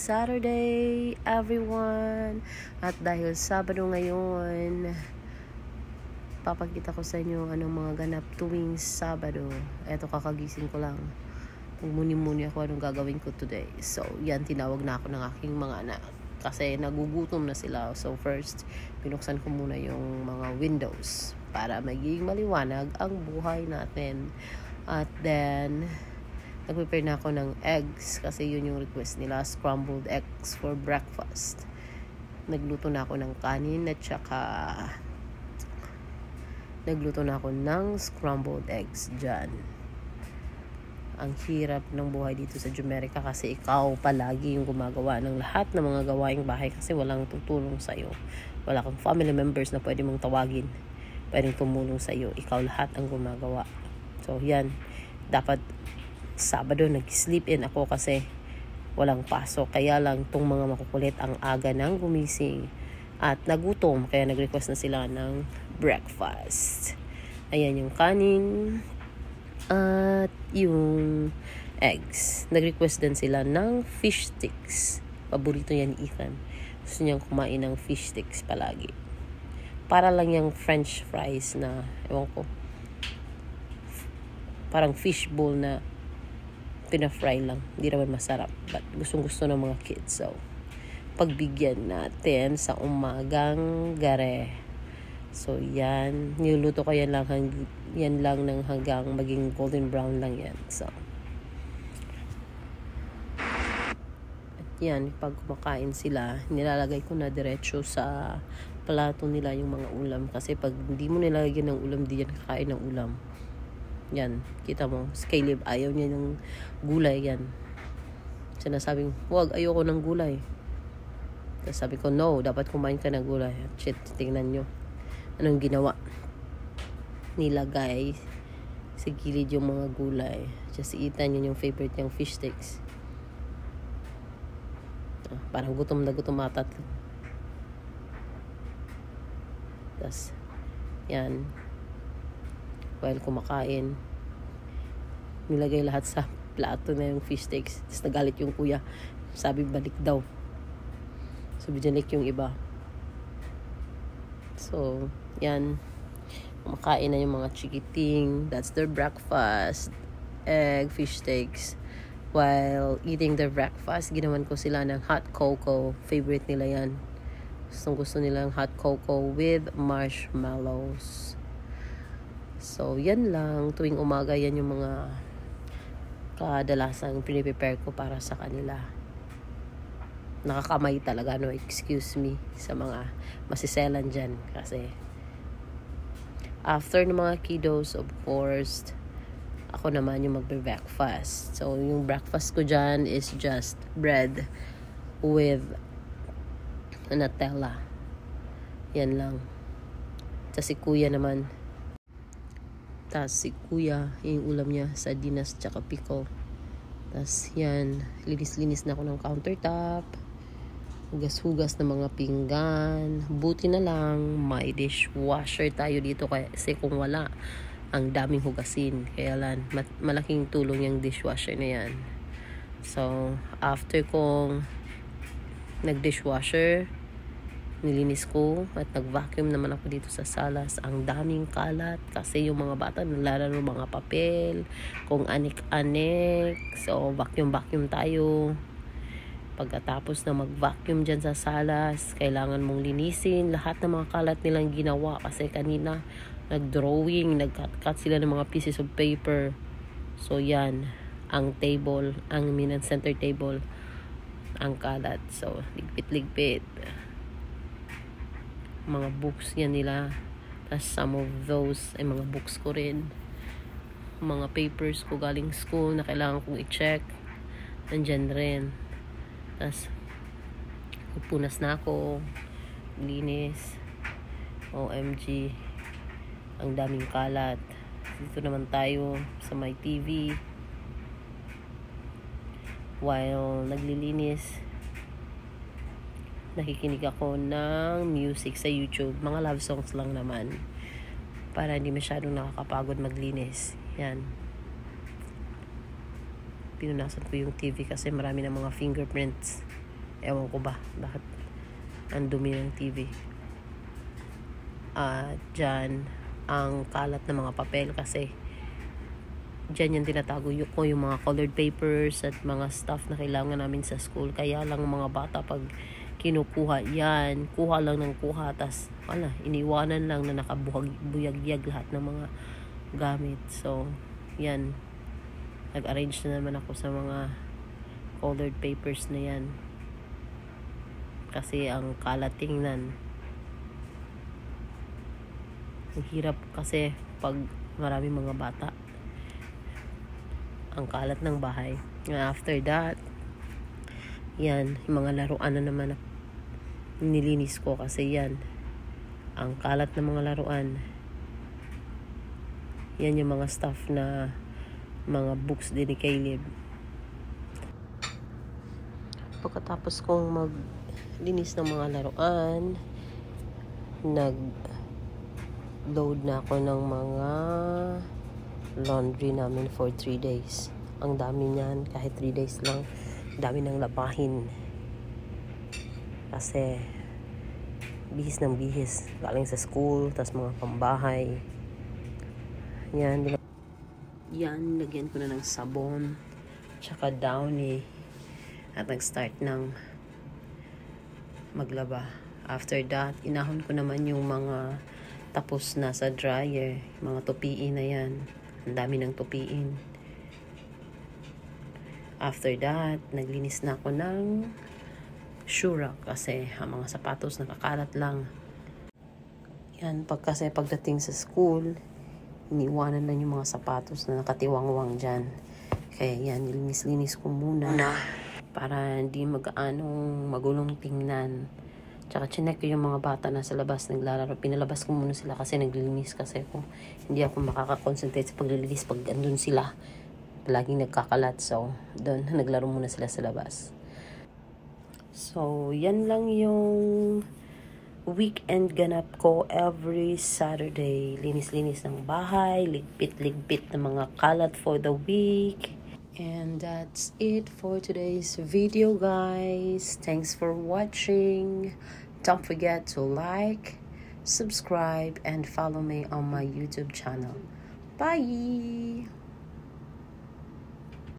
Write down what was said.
Saturday, everyone! At dahil Sabado ngayon, papakita ko sa inyo anong mga ganap tuwing Sabado. Eto, kakagising ko lang. Muni-muni ako anong gagawin ko today. So, yan, tinawag na ako ng aking mga anak. Kasi nagugutom na sila. So, first, binuksan ko muna yung mga windows para maging maliwanag ang buhay natin. At then, nag-prepare na ako ng eggs kasi yun yung request nila, scrambled eggs for breakfast. Nagluto na ako ng kanin at saka nagluto na ako ng scrambled eggs dyan. Ang hirap ng buhay dito sa Jamaica kasi ikaw palagi yung gumagawa ng lahat ng mga gawaing bahay kasi walang tutulong sa'yo. Wala kang family members na pwede mong tawagin, pwedeng tumulong sa'yo. Ikaw lahat ang gumagawa. So yan, dapat Sabado nag-sleep in ako kasi walang pasok. Kaya lang tong mga makukulit ang aga nang gumising at nagutom. Kaya nag-request na sila ng breakfast. Ayan yung kanin at yung eggs. Nag-request din sila ng fish sticks. Paborito yan ni Ethan. Gusto niyang kumain ng fish sticks palagi. Para lang yung french fries na, ewan ko, parang fish bowl na pina-fry lang. Hindi naman masarap. But gustong-gusto ng mga kids. So, pagbigyan natin sa umagang gare. So, yan. Niluluto ko yan lang ng hanggang maging golden brown lang yan. So, at yan. Pag kumakain sila, nilalagay ko na diretso sa plato nila yung mga ulam. Kasi pag hindi mo nilalagyan ng ulam, di yan kakain ng ulam. Yan, kita mo, Caleb, ayaw niya ng gulay yan. Sinasabing, wag, ayoko ng gulay. Tapos sabi ko, no, dapat kumain ka ng gulay. Shit, tingnan nyo. Anong ginawa? Nilagay sa gilid yung mga gulay. Just itan yun yung favorite niyang fish sticks. Parang gutom na gutom ata. Tapos, yan. While kumakain, nilagay lahat sa plato na yung fish sticks. Tapos nagalit yung kuya. Sabi, balik daw. So, binalik yung iba. So, yan. Kumakain na yung mga chikiting. That's their breakfast. Egg, fish sticks. While eating their breakfast, ginawan ko sila ng hot cocoa. Favorite nila yan. Gusto nila ng hot cocoa with marshmallows. So, yan lang. Tuwing umaga, yan yung mga kadalasang piniprepare ko para sa kanila. Nakakamay talaga, no? Excuse me sa mga masiselan dyan. Kasi, after ng mga kiddos, of course, ako naman yung magbe-breakfast. So, yung breakfast ko dyan is just bread with Nutella. Yan lang. Tapos si kuya naman, tas si kuya, yung ulam niya, sardinas tsaka pickle. Tas yan, linis-linis na ako ng countertop. Hugas-hugas ng mga pinggan. Buti na lang, may dishwasher tayo dito kasi kung wala, ang daming hugasin. Kaya lang, malaking tulong yung dishwasher na yan. So, after kong nag-dishwasher, nilinis ko at nag-vacuum naman ako dito sa salas. Ang daming kalat kasi yung mga bata naglalaro mga papel, kung anik-anik. So, vacuum tayo. Pagkatapos na mag-vacuum dyan sa salas, kailangan mong linisin lahat ng mga kalat nilang ginawa kasi kanina nag-drawing, nag-cut sila ng mga pieces of paper. So, yan. Ang table, ang center table, ang kalat. So, ligpit-ligpit. Mga books yan nila. Tapos some of those ay mga books ko rin. Mga papers ko galing school na kailangan kong i-check. Nandyan rin. Tapos pupunas na ako. Linis. OMG. Ang daming kalat. Dito naman tayo sa my TV. While naglilinis, nakikinig ako ng music sa YouTube. Mga love songs lang naman. Para hindi masyadong nakakapagod maglinis. Yan. Pinunasan ko yung TV kasi marami ng mga fingerprints. Ewan ko ba, bakit ang dumi ng TV. Dyan, ang kalat ng mga papel kasi dyan yung tinatago ko yung mga colored papers at mga stuff na kailangan namin sa school. Kaya lang mga bata pag kinukuha yan, kuha lang ng kuha, tas iniwanan lang na nakabuyagyag lahat ng mga gamit. So yan, nag-arrange na naman ako sa mga colored papers na yan kasi ang kalat tingnan. Ang hirap kasi pag marami mga bata, ang kalat ng bahay. After that, yan, yung mga laruan na naman nilinis ko kasi yan, ang kalat ng mga laruan. Yan yung mga stuff na mga books din ni Caleb. Pagkatapos kong maglinis ng mga laruan, nag-load na ako ng mga laundry namin for 3 days. Ang dami niyan, kahit 3 days lang, dami ng labahin. Kasi bihis ng bihis, galing sa school, tas mga pambahay. Yan, lagyan ko na ng sabon, tsaka downy, at nag-start ng maglaba. After that, inahon ko naman yung mga tapos na sa dryer, mga tupiin na yan. Ang dami ng tupiin. After that, naglinis na ako ng shoe rack kasi ang mga sapatos nakakalat lang. Yan, kasi pagdating sa school, iniwanan na yung mga sapatos na nakatiwangwang dyan. Kaya yan, nilinis-linis ko muna para hindi magulong tingnan. Tsaka chinek ko yung mga bata na sa labas naglalaro. Pinalabas ko muna sila kasi naglilinis kasi ako. Hindi ako makaka-concentrate sa paglilinis pag andun sila. Laging nagkakalat. So, doon naglaro muna sila sa labas. So, yan lang yung weekend ganap ko every Saturday. Linis-linis ng bahay, ligpit-ligpit ng mga kalat for the week. And that's it for today's video, guys. Thanks for watching. Don't forget to like, subscribe, and follow me on my YouTube channel. Bye!